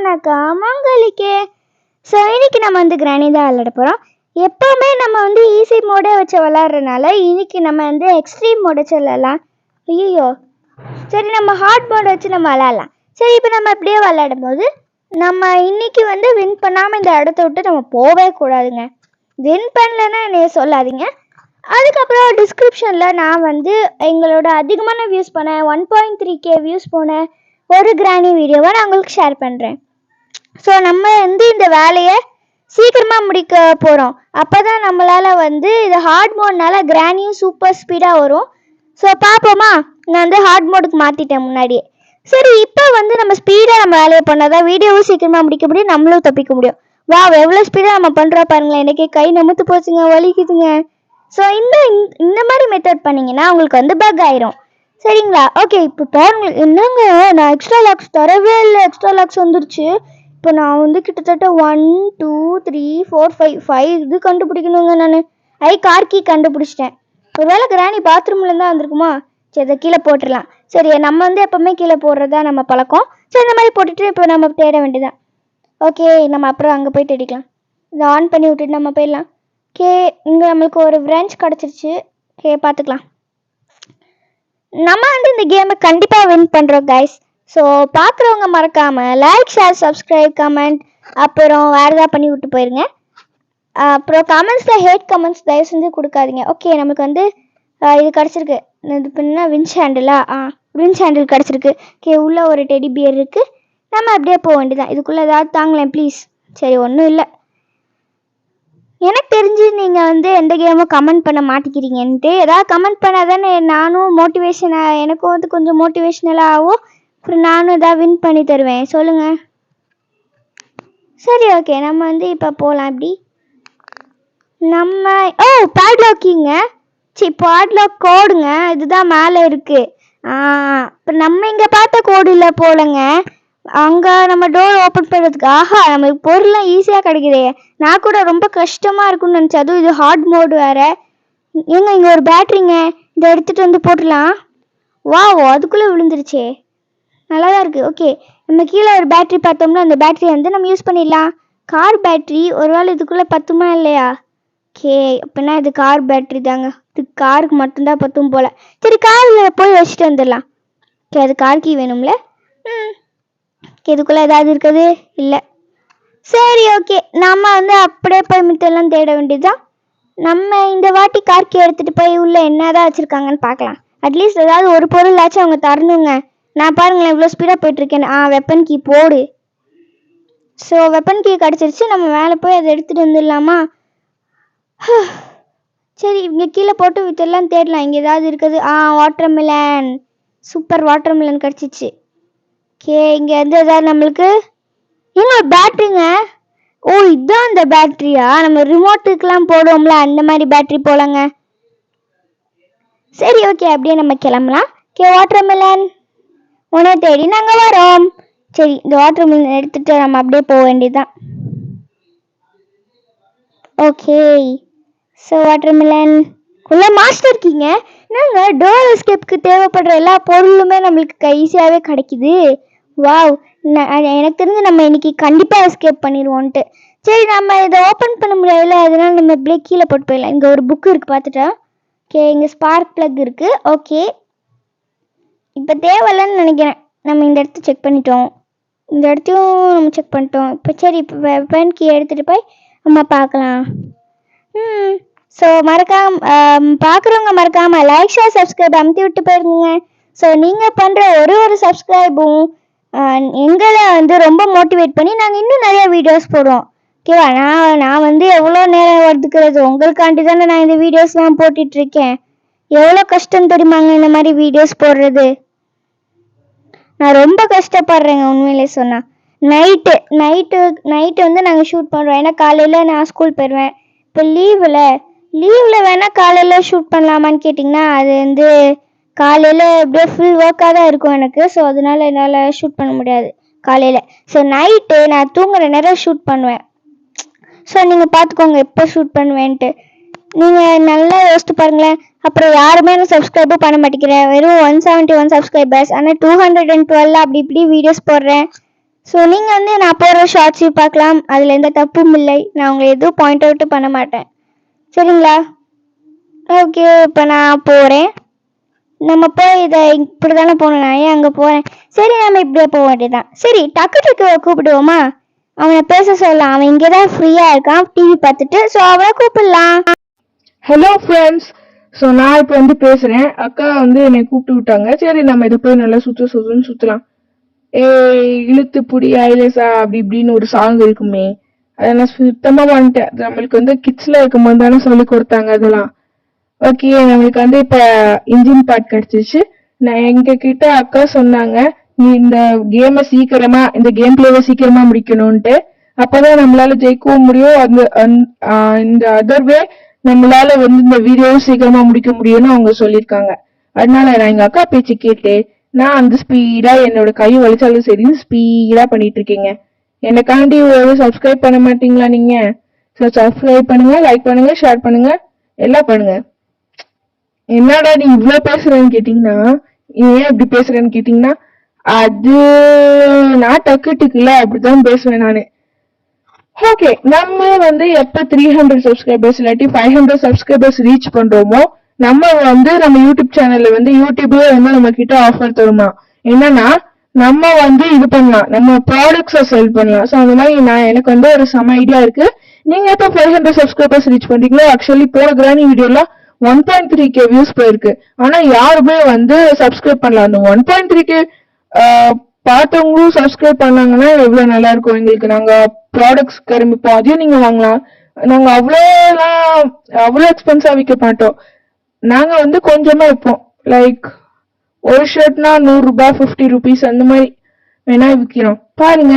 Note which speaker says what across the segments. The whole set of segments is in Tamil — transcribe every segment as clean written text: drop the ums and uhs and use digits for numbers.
Speaker 1: வணக்கம் உங்களுக்கு. ஸோ இன்னைக்கு நம்ம வந்து கிராணி தான் விளையாட போகிறோம். எப்போவுமே நம்ம வந்து ஈஸி மோடை வச்சு விளாட்றதுனால இன்னைக்கு நம்ம வந்து எக்ஸ்ட்ரீம் மோடை வச்சு விளாட்லாம். ஐயோ சரி, நம்ம ஹார்ட் மோடை வச்சு நம்ம விளாட்லாம். சரி, இப்போ நம்ம இப்படியே விளாடும் போது நம்ம இன்னைக்கு வந்து வின் பண்ணாமல் இந்த இடத்த விட்டு நம்ம போகவே கூடாதுங்க. வின் பண்ணலன்னா என்னைய சொல்லாதீங்க. அதுக்கப்புறம் டிஸ்கிரிப்ஷனில் நான் வந்து எங்களோட அதிகமான வியூஸ் போனேன் 1.3K வியூஸ் போனேன் ஒரு கிராணி வீடியோவை நான் உங்களுக்கு ஷேர் பண்ணுறேன். ஸோ நம்ம வந்து இந்த வேலையை சீக்கிரமாக முடிக்க போகிறோம். அப்போ தான் நம்மளால் வந்து இது ஹார்ட் மோட்னால கிராணியும் சூப்பர் ஸ்பீடாக வரும். ஸோ பார்ப்போமா? நான் வந்து ஹார்ட் மோடுக்கு மாற்றிட்டேன் முன்னாடியே. சரி, இப்போ வந்து நம்ம ஸ்பீடாக நம்ம வேலையை பண்ணால் தான் வீடியோவும் சீக்கிரமாக முடிக்க முடியும், நம்மளும் தப்பிக்க முடியும். வா, எவ்வளோ ஸ்பீடாக நம்ம பண்ணுறோம் பாருங்களேன். எனக்கே கை நமுத்து போச்சுங்க, வலிக்குதுங்க. ஸோ இந்த மாதிரி மெத்தட் பண்ணிங்கன்னா உங்களுக்கு வந்து பக் ஆயிரும். சரிங்களா? ஓகே, இப்போ பாருங்க. என்னங்க, நான் எக்ஸ்ட்ரா லாக்ஸ் தரவே இல்லை. எக்ஸ்ட்ரா லாக்ஸ் வந்துருச்சு. இப்போ நான் வந்து கிட்டத்தட்ட 1 2 3 4 5 இது கண்டுபிடிக்கணுங்க. நான் கார்கி கண்டுபிடிச்சிட்டேன். ஒருவேளை கிராணி பாத்ரூம்ல இருந்தால் வந்திருக்குமா? சரி, அதை கீழே போட்டுடலாம். சரி, நம்ம வந்து எப்பவுமே கீழே போடுறதா நம்ம பழக்கம். சரி, இந்த மாதிரி போட்டுட்டு இப்போ நம்ம தேட வேண்டியதான். ஓகே, நம்ம அப்புறம் அங்கே போய் தேடிக்கலாம். இதை ஆன் பண்ணி விட்டுட்டு நம்ம போயிடலாம். ஓகே, இங்கே நம்மளுக்கு ஒரு பிரான்ச் கிடச்சிருச்சு. ஓகே, பார்த்துக்கலாம். நம்ம வந்து இந்த கேமை கண்டிப்பாக வின் பண்ணுறோம் கைஸ். ஸோ பார்க்குறவங்க மறக்காமல் லைக், ஷேர், சப்ஸ்கிரைப், கமெண்ட், அப்புறம் வேறு ஏதாவது பண்ணி விட்டு போயிருங்க. அப்புறம் கமெண்ட்ஸில் ஹேட் கமெண்ட்ஸ் தயவு செஞ்சு கொடுக்காதீங்க. ஓகே, நம்மளுக்கு வந்து இது கிடச்சிருக்கு. இது பின்னா வின்ச் ஹேண்டிலா? வின்ச் ஹேண்டில் கிடச்சிருக்கு. ஓகே, உள்ளே ஒரு டெடி பியர் இருக்குது. நம்ம அப்படியே போக வேண்டியதான். இதுக்குள்ளே ஏதாவது தாங்களேன் ப்ளீஸ். சரி, ஒன்றும் இல்லை. எனக்கு தெரிஞ்சு நீங்கள் வந்து எந்த கேமும் கமெண்ட் பண்ண மாட்டேங்கிறீங்கன்ட்டு. ஏதாவது கமெண்ட் பண்ணால் தானே நானும் மோட்டிவேஷனாக, எனக்கும் வந்து கொஞ்சம் மோட்டிவேஷ்னலாக ஆகும். அப்புறம் நானும் ஏதாவது வின் பண்ணி தருவேன். சொல்லுங்கள். சரி, ஓகே, நம்ம வந்து இப்போ போகலாம். இப்படி நம்ம பாட்லாக்கிங்க. சரி, பாட்லாக் கோடுங்க. இதுதான் மேலே இருக்குது. இப்போ நம்ம இங்கே பார்த்த கோடு இல்லை போலங்க. அங்கே நம்ம டோர் ஓப்பன் பண்ணுறதுக்கு நம்மளுக்கு பொருள்லாம் ஈஸியாக கிடைக்குதே. நான் கூட ரொம்ப கஷ்டமாக இருக்குன்னு நினச்சேன். அதுவும் இது ஹார்ட் மோடு வேறு. ஏங்க, இங்கே ஒரு பேட்ரிங்க. இதை எடுத்துகிட்டு வந்து போட்டுடலாம். அதுக்குள்ளே விழுந்துருச்சே. நல்லா தான் இருக்குது. ஓகே, நம்ம கீழே ஒரு பேட்ரி பார்த்தோம்னா அந்த பேட்டரி வந்து நம்ம யூஸ் பண்ணிடலாம். Car battery. ஒரு வேளை இதுக்குள்ளே பத்துமா இல்லையா? ஓகே, அப்படின்னா இது கார் பேட்ரி தாங்க. இது காருக்கு மட்டும்தான் பத்தும் போல். சரி, காரில் போய் வச்சுட்டு வந்துடலாம். ஓகே, அது கார் கீ வேணும்ல. இதுக்குள்ளே ஏதாவது இருக்குது? இல்லை. சரி, ஓகே, நம்ம வந்து அப்படியே போய் மித்தெல்லாம் தேட வேண்டியதுதான். நம்ம இந்த வாட்டி கார்கி எடுத்துகிட்டு போய் உள்ளே என்னதான் வச்சுருக்காங்கன்னு பார்க்கலாம். அட்லீஸ்ட் ஏதாவது ஒரு பொருளாச்சும் அவங்க தரணுங்க. நான் பாருங்களேன் இவ்வளோ ஸ்பீடாக போயிட்டுருக்கேன். வெப்பன் கீ போடு. ஸோ வெப்பன் கீ கிடச்சிருச்சு. நம்ம மேலே போய் அதை எடுத்துகிட்டு வந்துடலாமா? சரி, இங்கே கீழே போட்டு வித்தெல்லாம் தேடலாம். இங்கே ஏதாவது இருக்குது? Water Milan. Super, water Milan கிடச்சிச்சு. ஓகே, இங்கே வந்து எதாவது நம்மளுக்கு பேட்ரிங்க. இதுதான் அந்த பேட்டரியா? நம்ம ரிமோட்டுக்கெலாம் போடுவோம்ல, அந்த மாதிரி பேட்டரி போலங்க. சரி, ஓகே, அப்படியே நம்ம கிளம்பலாம். ஓகே, வாட்டர் மிலன் உன்னை தேடி நாங்கள் வரோம். சரி, இந்த வாட்டர் மிலன் எடுத்துகிட்டு நம்ம அப்படியே போக வேண்டியதுதான். ஓகே, ஸோ வாட்டர் மிலன் உள்ள மாஸ்டர் கீங்க. நாங்கள் டோர் எஸ்கேப்புக்கு தேவைப்படுற எல்லா பொருளுமே நம்மளுக்கு ஈஸியாகவே கிடைக்குது. எனக்கு தெரிஞ்சு நம்ம இன்னைக்கு கண்டிப்பாக எஸ்கேப் பண்ணிடுவோன்ட்டு. சரி, நம்ம இதை ஓப்பன் பண்ண முடியாதுல்ல, அதனால நம்ம இப்படியே கீழே போட்டு போயிடலாம். இங்கே ஒரு புக்கு இருக்குது, பார்த்துட்டா? ஓகே, இங்கே ஸ்பார்க் ப்ளக் இருக்குது. ஓகே, இப்போ தேவையில்லைன்னு நினைக்கிறேன். நம்ம இந்த இடத்த செக் பண்ணிட்டோம். இந்த இடத்தையும் நம்ம செக் பண்ணிட்டோம். இப்போ சரி, இப்போ வெப்பன் கீ எடுத்துகிட்டு போய் நம்ம பார்க்கலாம். ஸோ பார்க்குறவங்க மறக்காமல் லைக், ஷேர், சப்ஸ்கிரைப் அமுத்தி விட்டு போயிருங்க. ஸோ நீங்கள் பண்ணுற ஒரு சப்ஸ்கிரைபும் எங்களை வந்து ரொம்ப மோட்டிவேட் பண்ணி நாங்கள் இன்னும் நிறைய வீடியோஸ் போடுவோம். ஓகேவா? நான் வந்து எவ்வளோ நேரம் ஒதுக்குறது உங்களுக்காண்டி தானே நான் இந்த வீடியோஸ்லாம் போட்டுட்ருக்கேன். எவ்வளோ கஷ்டம் தெரியுமாங்க இந்த மாதிரி வீடியோஸ் போடுறது. நான் ரொம்ப கஷ்டப்படுறேங்க உண்மையிலே சொன்னால். நைட்டு வந்து நாங்கள் ஷூட் பண்ணுறோம். ஏன்னா காலையில் நான் ஸ்கூல் போயிடுவேன். இப்போ லீவில் வேணால் காலையில் ஷூட் பண்ணலாமான்னு கேட்டிங்கன்னா அது வந்து காலையில் எப்படியோ ஃபுல் ஒர்க்காக தான் இருக்கும் எனக்கு. ஸோ அதனால என்னால் ஷூட் பண்ண முடியாது காலையில். ஸோ நைட்டு நான் தூங்குற நேரம் ஷூட் பண்ணுவேன். ஸோ நீங்கள் பார்த்துக்கோங்க எப்போ ஷூட் பண்ணுவேன்ட்டு. நீங்கள் நல்லா யோசித்து பாருங்களேன். அப்புறம் யாருமே நான் சப்ஸ்கிரைபும் பண்ண மாட்டேங்கிறேன். வெறும் 171 சப்ஸ்கிரைபர்ஸ். ஆனால் 212 அப்படி இப்படி வீடியோஸ் போடுறேன். ஸோ நீங்கள் வந்து நான் போகிற ஷார்ட்ஸையும் பார்க்கலாம், அதில் எந்த தப்பும் இல்லை. நான் உங்களை எதுவும் பாயிண்ட் அவுட்டும் பண்ண மாட்டேன், சரிங்களா? ஓகே, இப்போ நான் போகிறேன். நம்ம போய் இதை இப்படி தானே போகணும், நான் ஏன் அங்கே போகிறேன்? சரி, நம்ம இப்படியே போக வேண்டியதான். சரி, டக்கு டக்கு கூப்பிடுவோமா? அவனை பேச சொல்லலாம், அவன் இங்கே தான் ஃப்ரீயாக இருக்கான் டிவி பார்த்துட்டு. ஸோ அவனை கூப்பிடலாம்.
Speaker 2: Hello friends. ஸோ நான் இப்போ வந்து பேசுறேன். அக்கா வந்து என்னை கூப்பிட்டு விட்டாங்க. சரி, நம்ம இதை போய் நல்லா சுத்தலாம். ஏ இழுத்து புடி ஐலேசா அப்படி இப்படின்னு ஒரு சாங் இருக்குமே, அதை நான் சுத்தமா வந்துட்டேன். நம்மளுக்கு வந்து கிட்ஸ்ல இருக்கும்போது தானே சொல்லி கொடுத்தாங்க அதெல்லாம். ஓகே, நம்மளுக்கு வந்து இப்ப இன்ஜின் பார்ட் கிடைச்சிச்சு. நான் எங்க கிட்ட அக்கா சொன்னாங்க, நீ இந்த கேமை சீக்கிரமா, இந்த கேம் பிளேவை சீக்கிரமா முடிக்கணும்ட்டு. அப்பதான் நம்மளால ஜெயிக்கவும் முடியும். இந்த அதர் வே நம்மளால வந்து இந்த வீடியோவும் சீக்கிரமா முடிக்க முடியும்னு அவங்க சொல்லியிருக்காங்க. அதனால நான் எங்க அக்கா பேச்சு கேட்டு நான் அந்த ஸ்பீடா என்னோட கை வலிச்சாலும் சரின்னு ஸ்பீடா பண்ணிட்டு இருக்கீங்க. எனக்காண்டி ஒரு சப்ஸ்கிரைப் பண்ண மாட்டீங்களா நீங்க? சப்ஸ்கிரைப் பண்ணுங்க, லைக் பண்ணுங்க, ஷேர் பண்ணுங்க, எல்லாம் பண்ணுங்க. என்னடா நீ இவ்வளவு பேசுறேன்னு கேட்டீங்கன்னா, ஏன் இப்படி பேசுறேன்னு கேட்டீங்கன்னா, அது நான் டக்குல அப்படிதான் பேசுவேன் நானு. ஓகே, நம்ம வந்து எப்ப 300 சப்ஸ்கிரைபர்ஸ் இல்லாட்டி 500 சப்ஸ்கிரைபர்ஸ் ரீச் பண்றோமோ, நம்ம வந்து நம்ம யூடியூப் சேனல்ல வந்து யூடியூப்ல வந்து நம்ம கிட்ட ஆஃபர் தருமா. என்னன்னா, நம்ம வந்து இது பண்ணலாம், நம்ம ப்ராடக்ட்ஸை செல் பண்ணலாம். ஸோ அந்த மாதிரி எனக்கு வந்து ஒரு செம ஐடியா இருக்கு. நீங்க எப்ப 500 சப்ஸ்கிரைபர்ஸ் ரீச் பண்றீங்களோ, ஆக்சுவலி போன கிராணி வீடியோலாம் 1.3K வியூஸ் போயிருக்கு. ஆனா யாருமே வந்து சப்ஸ்கிரைப் பண்ணல. அந்த 1.3K பார்த்தவங்களும் சப்ஸ்கிரைப் பண்ணாங்கன்னா எவ்வளவு நல்லா இருக்கும் எங்களுக்கு. நாங்க ப்ராடக்ட்ஸ் ஆரம்பிப்போம், அதையும் நீங்க வாங்கலாம். நாங்க அவ்வளோ எக்ஸ்பென்சிவா விற்க மாட்டோம். நாங்க வந்து கொஞ்சமா வைப்போம். லைக் ஒரு ஷர்ட்னா 100 ரூபாய், 50 rupees அந்த மாதிரி வேணா விற்கிறோம். பாருங்க,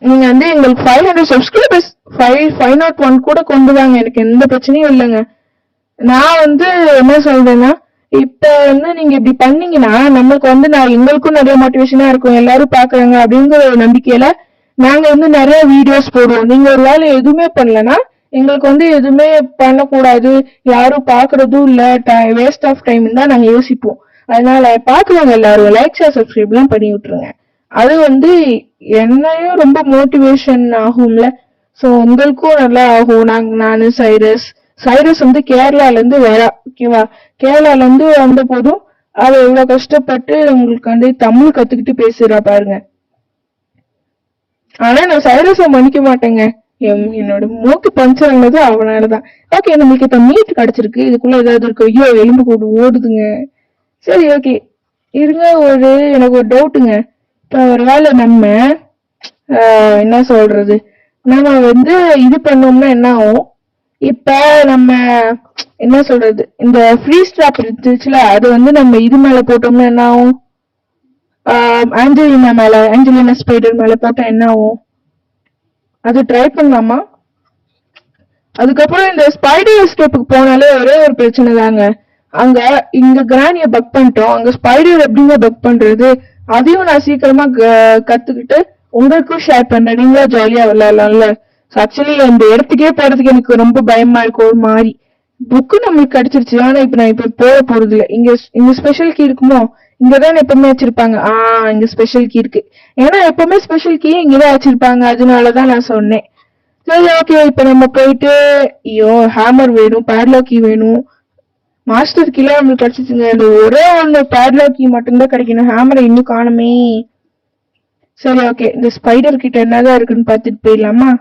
Speaker 2: நீங்க வந்து எங்களுக்கு 500 சப்ஸ்கிரைபர்ஸ் 501 கூட கொண்டு வாங்க, எனக்கு எந்த பிரச்சனையும் இல்லைங்க. நான் வந்து என்ன சொல்றேன்னா, இப்ப வந்து நீங்க இப்படி பண்ணீங்கன்னா நம்மளுக்கு வந்து எங்களுக்கும் நிறைய மோட்டிவேஷனா இருக்கும். எல்லாரும் பாக்குறாங்க அப்படிங்கிற ஒரு நம்பிக்கையில நாங்க வந்து நிறைய வீடியோஸ் போடுவோம். நீங்க ஒரு வேலை எதுவுமே பண்ணலன்னா எங்களுக்கு வந்து எதுவுமே பண்ணக்கூடாது, யாரும் பாக்குறதும் இல்ல, வேஸ்ட் ஆஃப் டைம் தான் நாங்க யோசிப்போம். அதனால பாக்குறவங்க எல்லாரும் லைக், ஷேர், சப்ஸ்கிரைப் எல்லாம் பண்ணி விட்டுருங்க. அது வந்து என்னையும் ரொம்ப மோட்டிவேஷன் ஆகும்ல. சோ உங்களுக்கும் நல்லா ஆகும். நானு சைரஸ் வந்து கேரளால இருந்து வரா. ஓகேவா? கேரளால இருந்து வந்த போதும் அவ எவ்வளவு கஷ்டப்பட்டு உங்களுக்கு வந்து தமிழ் கத்துக்கிட்டு பேசுறா பாருங்க. ஆனா நான் சைரஸ மன்னிக்க மாட்டேங்க. என்னோட மூக்கு பஞ்சர் ஆனது அவனாலதான். ஓகே, நம்மளுக்கு இப்ப மீட் கிடைச்சிருக்கு. இதுக்குள்ள ஏதாவது இருக்கு? ஐயோ, எலும்பு கூடு ஓடுதுங்க. சரி, ஓகே இருங்க. எனக்கு ஒரு டவுட்டுங்க. இப்ப ஒரு வேலை நம்ம என்ன சொல்றது, நம்ம வந்து இது பண்ணோம்னா என்ன ஆகும்? இப்ப நம்ம என்ன சொல்றது, இந்த ஃப்ரீ ஸ்ட்ராப் இருந்துச்சுல, அது வந்து நம்ம இது மேல போட்டோம்னா என்ன ஆகும்? ஆஞ்சலினா ஸ்பைடர் மேல போட்டா என்ன ஆகும்? அது ட்ரை பண்ணலாமா? அதுக்கப்புறம் இந்த ஸ்பைடர் எஸ்கேப்புக்கு போனாலே ஒரே ஒரு பிரச்சனை தாங்க. இங்க கிரானிய பக் பண்ணிட்டோம், அங்க ஸ்பைடர் எப்படிங்க பக் பண்றது? அதையும் நான் சீக்கிரமா கத்துக்கிட்டு உங்களுக்கும் ஷேர் பண்றேன். நீங்களா ஜாலியா விளையாடலாம்ல. ஆக்சுவலி அந்த இடத்துக்கே போறதுக்கு எனக்கு ரொம்ப பயமா இருக்கும். ஒரு மாதிரி புக்கு நம்மளுக்கு கிடைச்சிருச்சு. ஆனா இப்ப நான் போக போறது இல்ல. இங்க ஸ்பெஷல் கீ இருக்குமோ? இங்கதான் எப்பவுமே வச்சிருப்பாங்க. இங்க ஸ்பெஷல் கீ இருக்கு. ஏன்னா எப்பவுமே ஸ்பெஷல் கீ இங்கதான் வச்சிருப்பாங்க, அதனாலதான் நான் சொன்னேன். சரி, ஓகே, இப்ப நம்ம போயிட்டு, ஐயோ ஹேமர் வேணும், பேட்லாக் கீ வேணும். மாஸ்டர் கீழே நம்மளுக்கு கிடைச்சிச்சுங்க. இந்த ஒரே ஒண்ணு பேட்லாக் கீ மட்டும்தான் கிடைக்கணும். ஹேமரை இன்னும் காணுமே. சரி, ஓகே, இந்த ஸ்பைடர் கிட்ட என்னதான் இருக்குன்னு பாத்துட்டு போயிடலாமா?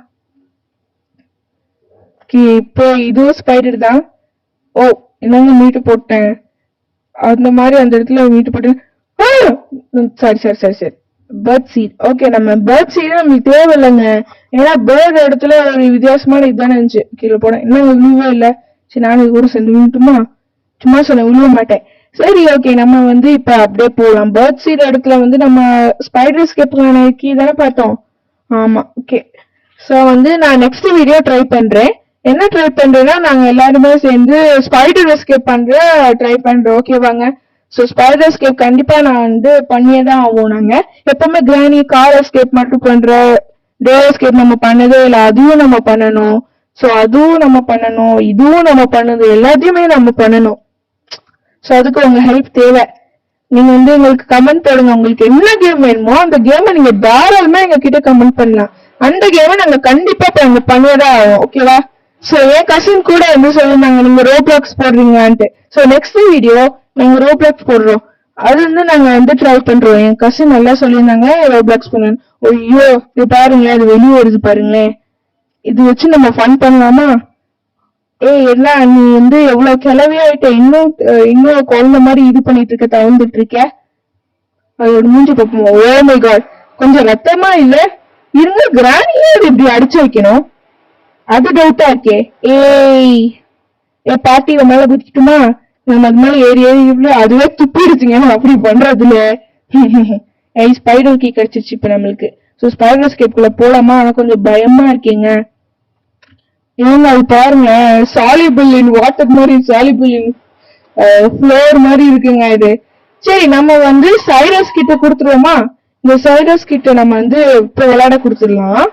Speaker 2: இப்போ இதுவும் ஸ்பைடர் தான். ஓ, என்னங்க மீட்டு போட்டேன் அந்த மாதிரி அந்த இடத்துல மீட்டு போட்டேன். சரி பேர்ட் சீட். ஓகே, நம்ம பேர்ட் சீட் நம்மளுக்கு தேவையில்லைங்க. ஏன்னா பேர்ட் இடத்துல ஒரு வித்தியாசமான இதுதானே இருந்துச்சு. கீழே போனேன், என்னங்க விழுவே இல்லை. சரி, நானும் இது கூட சேர்ந்து விழுட்டுமா? சும்மா சொன்ன, விழுவ மாட்டேன். சரி, ஓகே, நம்ம வந்து இப்ப அப்படியே போகலாம். பேர்ட் சீட் இடத்துல வந்து நம்ம ஸ்பைடர் எஸ்கேப்புக்கான கீ தானே பார்த்தோம். ஆமா, ஓகே. சோ வந்து நான் நெக்ஸ்ட் வீடியோ ட்ரை பண்றேன். என்ன ட்ரை பண்றேன்னா, நாங்க எல்லாருமே சேர்ந்து ஸ்பைடர் எஸ்கேப் ட்ரை பண்றோம். ஓகேவாங்க? சோ ஸ்பைடர் எஸ்கேப் கண்டிப்பா நான் வந்து பண்ணியே தான் ஆகும். நாங்க எப்பவுமே கிரானி கார் எஸ்கேப் மட்டும் பண்ற, டோர் எஸ்கேப் நம்ம பண்ணதே இல்ல. அதுவும் நம்ம பண்ணணும். சோ அதுவும் நம்ம பண்ணணும், இதுவும் நம்ம பண்ணணும், எல்லாத்தையுமே நம்ம பண்ணணும். சோ அதுக்கு உங்க ஹெல்ப் தேவை. நீங்க வந்து எங்களுக்கு கமெண்ட் போடுங்க. உங்களுக்கு என்ன கேம் வேணுமோ அந்த கேமை நீங்க தாராளமா எங்க கிட்ட கமெண்ட் பண்ணலாம். அந்த கேமை நாங்க கண்டிப்பா நாங்க பண்ணியதான் ஆகும். ஓகேவா? சோ என் கசின் கூட வந்து சொல்லிருந்தாங்க நீங்க ரோப்ளாக்ஸ் போடுறீங்களான்ட்டு. சோ நெக்ஸ்ட் வீடியோ நாங்க ரோப்ளாக்ஸ் போடுறோம். அது வந்து நாங்க வந்து ட்ரை பண்றோம். என் கசின் நல்லா சொல்லியிருந்தாங்க ரோப்ளாக்ஸ் பண்ண. ஐயோ இது பாருங்களேன், அது வெளியே வருது பாருங்களேன். இது வச்சு நம்ம ஃபன் பண்ணலாமா? ஏய் என்ன நீ வந்து எவ்வளவு கிளவியாயிட்ட, இன்னும் குழந்தை மாதிரி இது பண்ணிட்டு இருக்க, தவழ்ந்துட்டு இருக்க. அதோட மூஞ்சி பார்ப்போம். ஓ மை காட், கொஞ்சம் ரத்தமா இல்ல? இருங்க, கிராணியே அது இப்படி அடிச்சு வைக்கணும், அது டவுட்டா இருக்கே. ஏய் பாட்டி மேல குதிக்கட்டுமா? நம்ம அது மேல ஏறி ஏறி அதுவே துப்பிடுச்சுங்க அப்படி பண்றதுல. ஏய் ஸ்பைடர் கீ கிடைச்சிருச்சு இப்ப நம்மளுக்கு. சோ ஸ்பைடர் ஸ்கேப்குள்ள போலாமா? ஆனா கொஞ்சம் பயமா இருக்கீங்க. ஏங்க அது பாருங்க, சாலிபிள் இன் வாட்டர் மாதிரி, சாலிபிள் இன் ஃப்ளோர் மாதிரி இருக்குங்க இது. சரி நம்ம வந்து சைரஸ் கிட்ட கொடுத்துருவோமா? இந்த சைரஸ் கிட்ட நம்ம வந்து இப்ப விளையாட கொடுத்துடலாம்.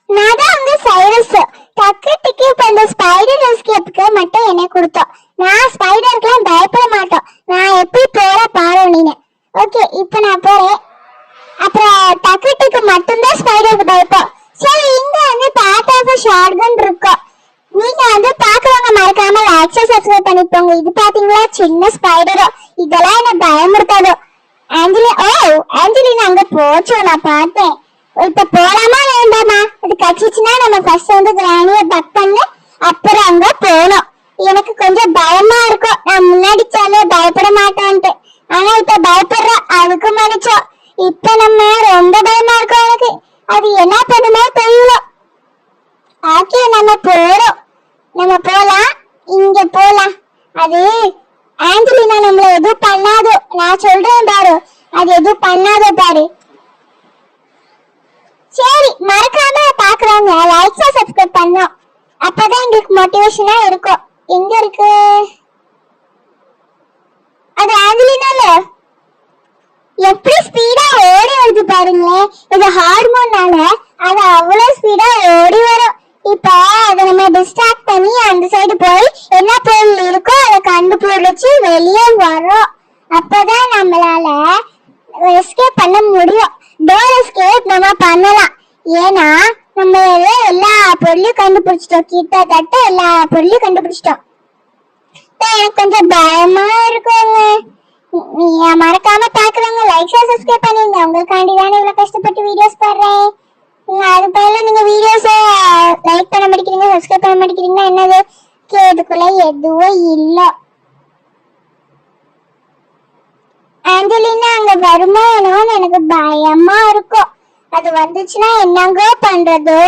Speaker 1: நான் தான் வந்து சைரஸ் டக்குட்டிக்கு இப்ப இந்த ஸ்பைடர் எஸ்கேப்புக்கு மட்டும் என்ன கொடுத்தோம். நான் ஸ்பைடருக்குலாம் பயப்பட மாட்டோம். நான் எப்படி போற பாரு நீங்க. ஓகே இப்ப நான் போறேன். அப்புறம் டக்குட்டிக்கு மட்டும்தான் ஸ்பைடருக்கு பயப்போம். சரி இங்க வந்து பார்ட் ஆஃப் ஷாட்கன் இருக்கும். நீங்க வந்து பாக்குறவங்க மறக்காம லைக் சப்ஸ்கிரைப் பண்ணிப்போங்க. இது பாத்தீங்களா சின்ன ஸ்பைடரோ, இதெல்லாம் என்ன பயமுறுத்தாதோ. ஆஞ்சலினா அங்க போச்சோ, நான் பார்த்தேன். இப்ப போலாமா வேண்டாமா? அது கச்சிச்சுன்னா நம்ம ஃபர்ஸ்ட் வந்து கிராணிய பக் பண்ணு, அப்புறம் அங்க போனோம். எனக்கு கொஞ்சம் பயமா இருக்கும். நான் முன்னாடி சொன்ன பயப்பட மாட்டான்ட்டு, ஆனா இப்ப பயப்படுற அதுக்கு மன்னிச்சோம். இப்ப நம்ம ரொம்ப பயமா இருக்கோம். எனக்கு அது என்ன பண்ணுமோ தெரியல. ஓகே நம்ம போறோம். நம்ம போலாம், இங்க போலாம். அது ஆஞ்சலினா நம்மள எதுவும் பண்ணாதோ, நான் சொல்றேன் பாரு, அது எதுவும் பண்ணாதோ பாரு. சரி மறக்காம பாக்குறவங்க லைக் சப்ஸ்கிரைப் பண்ணோம், அப்பதான் எங்களுக்கு மோட்டிவேஷனா இருக்கும். எங்க இருக்கு அது? ஆஞ்சலினால எப்படி ஸ்பீடா ஓடி வருது பாருங்களேன். இது ஹார்மோன்னால அது அவ்வளவு ஸ்பீடா ஓடி வரும். இப்ப அதை நம்ம டிஸ்ட்ராக்ட் பண்ணி அந்த சைடு போய் என்ன பொருள் இருக்கோ அதை கண்டுபிடிச்சு வெளியே வரும். அப்பதான் நம்மளால எஸ்கேப் பண்ண முடியும். டோர் எஸ்கேப் நம்ம பண்ணலாம். ஏன்னா நம்ம எல்லா பொருளையும் கண்டுபிடிச்சிட்டோம், கிட்டத்தட்ட எல்லா பொருளையும் கண்டுபிடிச்சிட்டோம். எனக்கு கொஞ்சம் பயமா இருக்குங்க. மறக்காம பாக்குறவங்க லைக் சப்ஸ்கிரைப் பண்ணிருங்க. உங்களுக்காண்டி தானே இவ்வளவு கஷ்டப்பட்டு வீடியோஸ் போடுறேன். அது போல நீங்க வீடியோஸ் லைக் பண்ண மாட்டேங்கிறீங்க, சப்ஸ்கிரைப் பண்ண மாட்டேங்கிறீங்கன்னா என்னது? கேதுக்குள்ள எதுவும் இல்ல. ஆஞ்சலினா அங்க வருமானம்னு எனக்கு பயமா இருக்கும். அது வந்துச்சுன்னா என்னங்க பண்றது?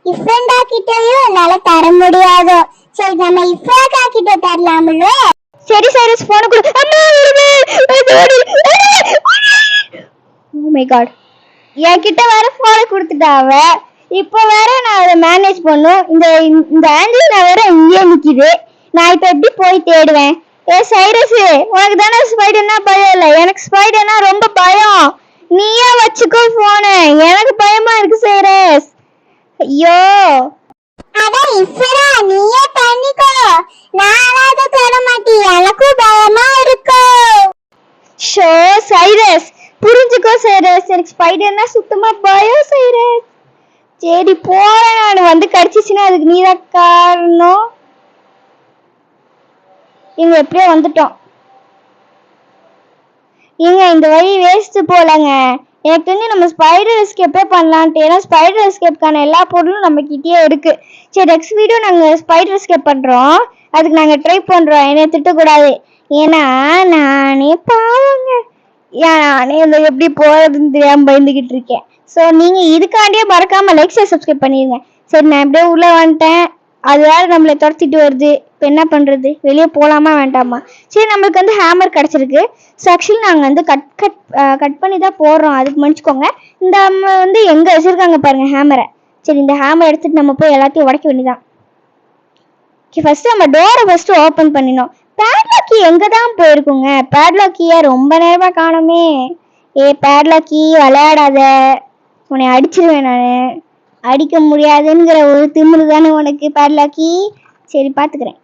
Speaker 1: இஃப்ரெண்டா கிட்டயும் என்னால தர முடியாது. சரி நம்ம இஃப்ராக்கா கிட்ட தரலாம்ல. சரி சைரஸ் போன் கொடு. ஓ மை காட், என்கிட்ட வேற போனை கொடுத்துட்டாவ. இப்போ வேற நான் அதை மேனேஜ் பண்ணும். இந்த ஆஞ்சலினா வேற இங்கே நிக்குது. நான் இப்ப எப்படி போய் தேடுவேன்? ஏ சைரஸ், உனக்கு தானே ஸ்பைடர்னா பயம் இல்லை, எனக்கு ஸ்பைடர்னா ரொம்ப பயம். நீயே வச்சுக்கோ போன, எனக்கு பயமா இருக்கு சைரஸ். ஐயோ அதான் இஃப்ரா நீயே பண்ணிக்கோ, நானாவது தர மாட்டேன், எனக்கும் பயமா இருக்கு. ஷோ சைரஸ் புரிஞ்சுக்கோ சைரஸ், எனக்கு ஸ்பைடர்னா சுத்தமா பயம் சைரஸ். சரி போறேன், நான் வந்து கடிச்சிச்சுன்னா அதுக்கு நீதான் காரணம். இங்க எப்படியோ வந்துட்டோம். ஏங்க இந்த வழி வேஸ்ட் போலங்க. எனக்கு தெரிஞ்சு நம்ம ஸ்பைடர் எஸ்கேப்பே பண்ணலான்ட்டு. ஏன்னா ஸ்பைடர் எஸ்கேப்கான எல்லா பொருளும் நம்ம கிட்டயே இருக்கு. சரி நெக்ஸ்ட் வீடியோ நாங்கள் ஸ்பைடர் எஸ்கேப் பண்றோம், அதுக்கு நாங்கள் ட்ரை பண்றோம். என்னை திட்டக்கூடாது, ஏன்னா நானே பாவங்க. நானே இந்த எப்படி போறதுன்னு தெரியாம பயந்துகிட்டு இருக்கேன். ஸோ நீங்க இதுக்காண்டியே மறக்காம லைக் சப்ஸ்கிரைப் பண்ணிருங்க. சரி நான் எப்படியே உள்ள வந்துட்டேன். அது வேற நம்மளை துரத்திட்டு வருது. இப்போ என்ன பண்றது? வெளியே போலாமா வேண்டாமா? சரி நம்மளுக்கு வந்து ஹேமர் கிடைச்சிருக்கு. ஸோ ஆக்சுவலி நாங்கள் வந்து கட் பண்ணி தான் போடுறோம், அதுக்கு மன்னிச்சுக்கோங்க. இந்த அம்மா வந்து எங்க வச்சிருக்காங்க பாருங்க ஹேமரை. சரி இந்த ஹேமரை எடுத்துட்டு நம்ம போய் எல்லாத்தையும் உடைக்க வேண்டியதான். ஃபர்ஸ்ட் நம்ம டோரை ஃபர்ஸ்ட் ஓபன் பண்ணினோம். பேட்லாக் கீ எங்க தான் போயிருக்குங்க? பேட்லாக் கீயை ரொம்ப நேரமா காணோமே. பேட்லாக் கீ விளையாடாத, உன்னை அடிச்சிருவேன் நானு. அடிக்க முடியாதுங்கிற ஒரு திமிரு தானே உனக்கு பேட்லாக் கீ. சரி பாத்துக்கிறேன்.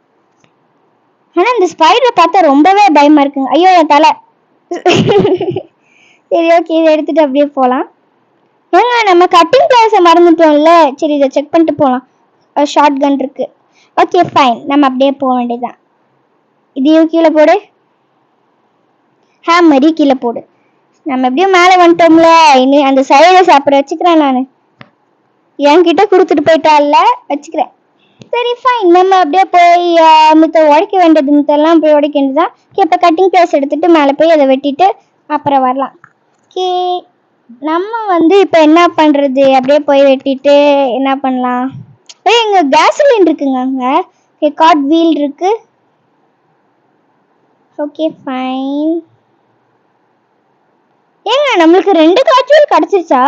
Speaker 1: ஆனா இந்த ஸ்பைடரை பார்த்தா ரொம்பவே பயமா இருக்குங்க. ஐயோ என் தலை. சரி ஓகே, இதை எடுத்துட்டு அப்படியே போகலாம். ஏங்க நம்ம கட்டிங் கிளாஸை மறந்துட்டோம்ல. சரி இதை செக் பண்ணிட்டு போகலாம். ஷார்ட் கன் இருக்கு. ஓகே ஃபைன், நம்ம அப்படியே போக வேண்டியதுதான். இதையும் கீழே போடு. ஹேமரி கீழே போடு. நம்ம எப்படியும் மேலே வந்துட்டோம்ல. இனி அந்த சைடை சாப்பிட வச்சுக்கிறேன் நான். என்கிட்ட கொடுத்துட்டு போயிட்டால, வச்சுக்கிறேன். சரி ஃபைன், நம்ம அப்படியே போய் மித்த உடைக்க வேண்டியது மித்தெல்லாம் போய் உடைக்க வேண்டியதுதான். இப்போ கட்டிங் கிளாஸ் எடுத்துட்டு மேலே போய் அதை வெட்டிட்டு அப்புறம் வரலாம். ஓகே, நம்ம இப்போ என்ன பண்ணுறது? அப்படியே போய் வெட்டிட்டு என்ன பண்ணலாம்? இங்கே கேஸ்லின் இருக்குங்க. அங்கே கார்ட் வீல் இருக்கு. Okay fine. ஏங்க நம்மளுக்கு 2 கார்ட் வீல் கிடச்சிருச்சா?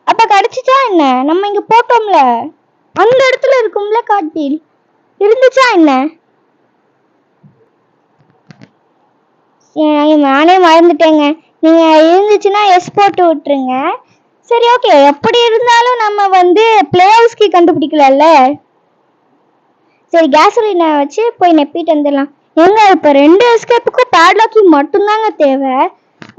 Speaker 1: அப்போ கிடச்சிச்சா என்ன? நம்ம இங்கே போட்டோம்ல, அந்த இடத்துல இருக்கும்ல கார்ட் வீல், இருந்துச்சா என்ன? நானே மறந்துட்டேங்க. நீங்க இருந்துச்சுன்னா எஸ் போட்டு விட்டுருங்க. சரி ஓகே, எப்படி இருந்தாலும் நம்ம பிளே ஹவுஸ்க்கு கண்டுபிடிக்கலல்ல. சரி கேசலினை வச்சு போய் நெப்பிட்டு வந்துடலாம். ஏங்க இப்போ 2 எஸ்கேப்புக்கும் பேட்லாக்கி மட்டும்தாங்க தேவை.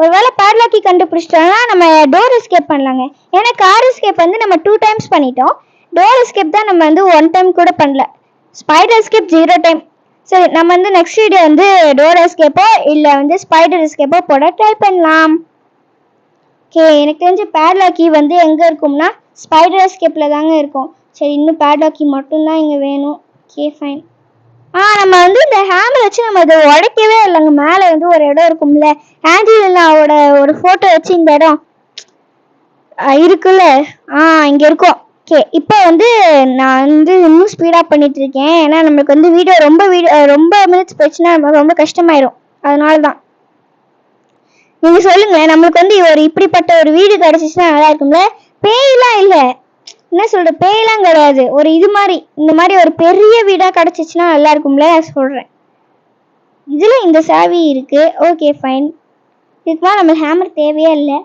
Speaker 1: ஒருவேளை பேட்லாக்கி கண்டுபிடிச்சிட்டோம்னா நம்ம டோர் எஸ்கேப் பண்ணலாங்க. ஏன்னா கார் எஸ்கேப் நம்ம 2 டைம்ஸ் பண்ணிட்டோம். டோர் எஸ்கேப் தான் நம்ம 1 டைம் கூட பண்ணல. Spider escape 0 time. சரி நம்ம நெக்ஸ்ட் வீடியோ டோர் எஸ்கேப்போ இல்லை ஸ்பைடர் எஸ்கேப்போ போட ட்ரை பண்ணலாம். ஓகே, எனக்கு தெரிஞ்ச பேட்லாக்கி எங்கே இருக்கும்னா ஸ்பைடர் எஸ்கேப்பில் தாங்க இருக்கும். சரி, இன்னும் பேட்லாக்கி மட்டும்தான் இங்கே வேணும். Okay fine. நம்ம இந்த ஹேமர் வச்சு நம்ம அதை உடைக்கவே இல்லைங்க. மேலே ஒரு இடம் இருக்கும்ல, ஆஞ்சலினாவோட ஒரு ஃபோட்டோ வச்சு இந்த இடம் இருக்குல்ல, இங்கே இருக்கும். ஓகே, இப்போ நான் இன்னும் ஸ்பீடாக பண்ணிட்டு இருக்கேன். ஏன்னா நம்மளுக்கு வீடியோ ரொம்ப மினிட்ஸ் போச்சுன்னா நமக்கு ரொம்ப கஷ்டமாயிரும். அதனால தான். நீங்கள் சொல்லுங்களேன், நம்மளுக்கு ஒரு இப்படிப்பட்ட ஒரு வீடு கிடச்சிச்சுன்னா நல்லா இருக்கும்ல. பேயெல்லாம் இல்லை, என்ன சொல்ற, பேயெல்லாம் கிடையாது. ஒரு இந்த மாதிரி ஒரு பெரிய வீடாக கிடச்சிச்சுன்னா நல்லா இருக்கும்ல சொல்கிறேன். இதில் இந்த சாவி இருக்கு. Okay fine. இதுக்குமா நம்ம ஹேமர் தேவையே இல்லை.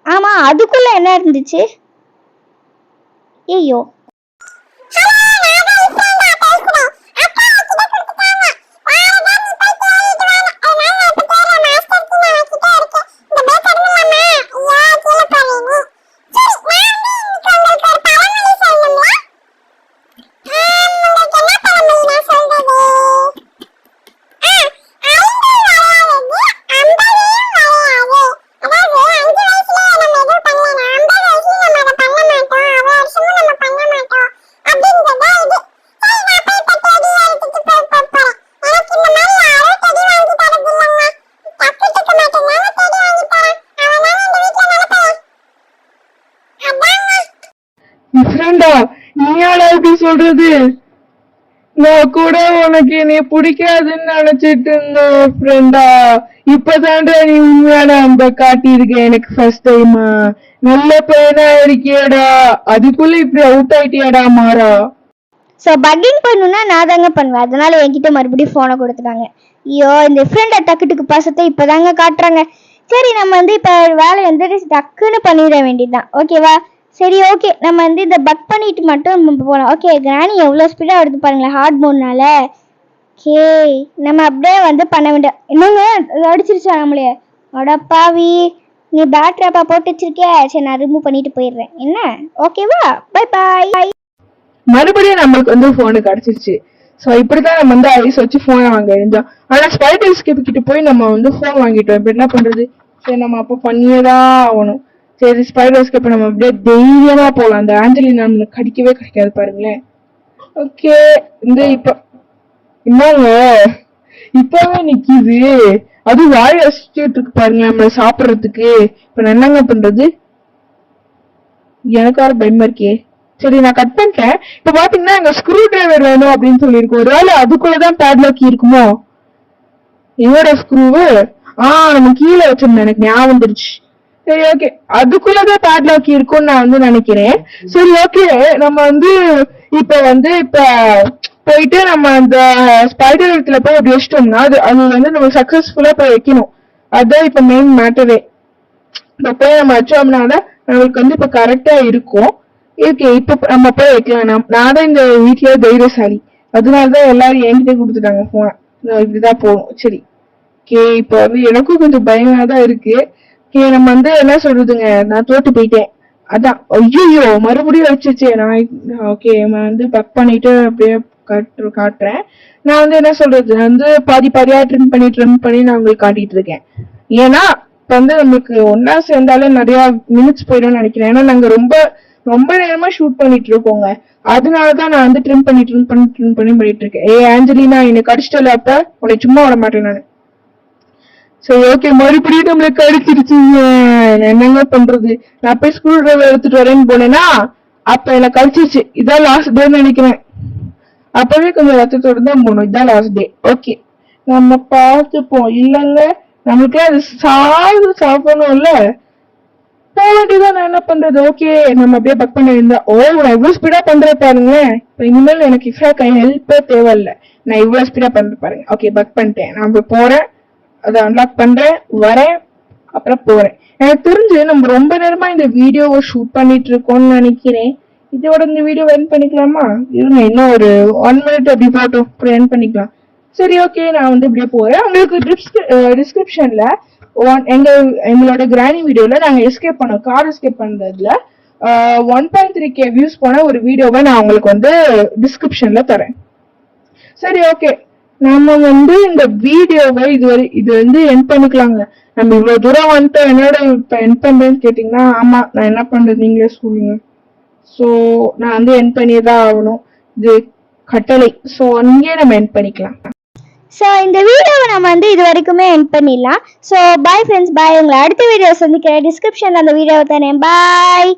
Speaker 1: ஆமாம், அதுக்குள்ளே என்ன இருந்துச்சு? ஐயோ,
Speaker 2: நீயாடா இப்படி சொல்றது? நான் கூட உனக்கு என்னைய பிடிக்காதுன்னு நினைச்சிட்டு இருந்தேன் ஃப்ரெண்டா. இப்பதான்டா நீ உண்மையான அந்த காட்டியிருக்க எனக்கு ஃபர்ஸ்ட் டைமா. நல்ல பையனா இருக்கியடா, அதுக்குள்ள இப்படி அவுட் ஆயிட்டியாடா மாறா.
Speaker 1: ஸோ பக்கிங் பண்ணணும்னா நான் தாங்க பண்ணுவேன். அதனால என்கிட்ட மறுபடியும் ஃபோனை கொடுத்துட்டாங்க. ஐயோ, இந்த ஃப்ரெண்டை டக்குட்டுக்கு பாசத்தை இப்போதாங்க காட்டுறாங்க. சரி, நம்ம இப்போ வேலை டக்குன்னு பண்ணிட வேண்டியதுதான். ஓகேவா? சரி ஓகே, நம்ம இந்த பக் பண்ணிட்டு மட்டும் போகலாம். ஓகே, கிராணி எவ்வளோ ஸ்பீடாக வருது பாருங்களேன் ஹார்ட் மோட்னால. ஓகே, நம்ம அப்படியே பண்ண வேண்டிய. என்னங்க அடிச்சிருச்சா நம்மளே? அடப்பாவி, நீ பேட்ராப்பா போட்டு வச்சிருக்கே. சரி, நான் ரிமூவ் பண்ணிட்டு போயிடுறேன். என்ன? ஓகேவா? Bye bye.
Speaker 2: மறுபடியும் நம்மளுக்கு போனு கிடைச்சிருச்சு. சோ இப்படிதான் நம்ம ஐஸ் வச்சு போனை வாங்க எழுந்தோம். ஆனா ஸ்பைடர் எஸ்கேப் கிட்ட போய் நம்ம போன் வாங்கிட்டோம். இப்ப என்ன பண்றது? சரி, நம்ம அப்ப பண்ணியேதான் ஆகணும். சரி, ஸ்பைடர் எஸ்கேப் நம்ம அப்படியே தைரியமா போலாம். அந்த ஆஞ்சலினா நம்மளுக்கு கடிக்கவே கிடைக்காது பாருங்களேன். ஓகே, இப்ப என்னங்க இப்பவே நிக்குது, அது வாய் அசிச்சுட்டு இருக்கு பாருங்க நம்மள சாப்பிடுறதுக்கு. இப்ப நான் என்னங்க பண்றது? எனக்கார பயமா இருக்கே. சரி, நான் கட் பண்ணிட்டேன். இப்ப பாத்தீங்கன்னா எங்க ஸ்க்ரூ டிரைவர் வேணும் அப்படின்னு சொல்லியிருக்கோம். ஒருவேளை அதுக்குள்ளதான் பேட்லாக் இருக்குமோ? என்னோட ஸ்க்ரூவு நம்ம கீழே வச்சிருந்தேன், எனக்கு ஞாபகம் வந்துருச்சு. சரி ஓகே, அதுக்குள்ளதான் பேட்லாக் இருக்கும்னு நான் நினைக்கிறேன். சரி ஓகே, நம்ம இப்ப போயிட்டு நம்ம அந்த ஸ்பைடர் இடத்துல போய் அப்படி வச்சிட்டோம்னா அது நம்ம சக்சஸ்ஃபுல்லா போய் வைக்கணும். அதுதான் இப்ப மெயின் மேட்டரே. இப்ப போய் நம்ம வச்சோம்னாதான் நம்மளுக்கு இப்ப கரெக்டா இருக்கும். ஓகே, இப்ப நம்ம போய் வைக்கலாம். நான் தான் இந்த வீட்லயே தைரியசாலி. அதனாலதான் எல்லாரும் என்கிட்ட கொடுத்துட்டாங்க போன. இப்படிதான் போகும். சரி ஓகே, இப்ப வந்து எனக்கும் கொஞ்சம் பயமா தான் இருக்கு. ஓகே, நம்ம வந்து என்ன சொல்றதுங்க, நான் தோத்து போயிட்டேன். அதான் ஐயோ மறுபடியும் வச்சுச்சு. நான் ஓகே நான் வந்து பக் பண்ணிட்டு அப்படியே காட்டுறேன். நான் வந்து என்ன சொல்றது, நான் வந்து பாதி பாதியா ட்ரிம் பண்ணி நான் உங்களுக்கு காட்டிட்டு இருக்கேன். ஏன்னா இப்ப வந்து நமக்கு ஒன்னா சேர்ந்தாலே நிறைய மினிட்ஸ் போயிடும்னு நினைக்கிறேன். ஏன்னா நாங்க ரொம்ப ரொம்ப நேரமா ஷூட் பண்ணிட்டு இருக்கோங்க. அதனாலதான் நான் வந்து ட்ரிம் பண்ணிட்டு இருக்கேன். ஆஞ்சலினா எனக்கு அடிச்சிட்டல, அப்ப உன்னை சும்மா விட மாட்டேன் நானு. சரி ஓகே, மறுபடியும் நம்மளுக்கு அடிச்சிருச்சுங்க. என்னங்க பண்றது, நான் போய் ஸ்க்ரூ டிரைவர் எடுத்துட்டு வரேன்னு போனேன்னா அப்ப எனக்கு அடிச்சிருச்சு. இதான் லாஸ்ட் டேன்னு நினைக்கிறேன். அப்பவே கொஞ்சம் ரத்தத்தோட தான் போகணும். இதான் லாஸ்ட் டே. ஓகே நம்ம பார்த்துப்போம். இல்லங்க நம்மளுக்கு அது சாப்பிடணும்ல, போக வேண்டியதான். நான் என்ன பண்றது. ஓகே நம்ம அப்படியே பக் பண்ண இருந்தா. நான் இவ்வளவு ஸ்பீடா பண்றேன் பாருங்க. இப்ப இனிமேல் எனக்கு ஹெல்ப்பே தேவையில்லை. நான் இவ்வளவு ஸ்பீடா பண்றேன் பாருங்க. ஓகே பக் பண்ணிட்டேன். நான் இப்ப போறேன், அதை அன்லாக் பண்றேன், வரேன், அப்புறம் போறேன். எனக்கு தெரிஞ்சு நம்ம ரொம்ப நேரமா இந்த வீடியோவை ஷூட் பண்ணிட்டு இருக்கோம்னு நினைக்கிறேன். இதோட இந்த வீடியோ எண்ட் பண்ணிக்கலாமா? இருங்க இன்னும் ஒரு 1 minute அப்படி போட்டோம், அப்புறம் எண்ட் பண்ணிக்கலாம். சரி ஓகே, நான் வந்து இப்படியே போறேன். உங்களுக்கு டிஸ்கிரிப்ஷன்ல எங்களோட கிராணி வீடியோல நாங்க எஸ்கேப் பண்ணோம், கார் எஸ்கேப் பண்றதுல 1.3K வியூஸ் போன ஒரு வீடியோவை நான் உங்களுக்கு வந்து டிஸ்கிரிப்ஷன்ல தரேன். சரி ஓகே, நம்ம வந்து இந்த வீடியோவை இது வந்து எண்ட் பண்ணிக்கலாங்க. நம்ம இவ்வளவு தூரம் வந்துட்டு என்னோட இப்ப எண்ட் பண்றேன்னு கேட்டீங்கன்னா, ஆமா நான் என்ன பண்றது நீங்களே சொல்லுங்க. சோ நான் வந்து எண்ட் பண்ணியதான் ஆகணும், இது கட்டளை. சோ அங்கேயே நம்ம எண்ட் பண்ணிக்கலாம்.
Speaker 1: ஸோ இந்த வீடியோவை நம்ம வந்து இது வரைக்குமே எண்ட் பண்ணிடலாம். ஸோ பாய் ஃப்ரெண்ட்ஸ், பாய். உங்களை அடுத்த வீடியோ சந்திக்கிறேன். டிஸ்கிரிப்ஷனில் அந்த வீடியோவை தரேன். பாய்.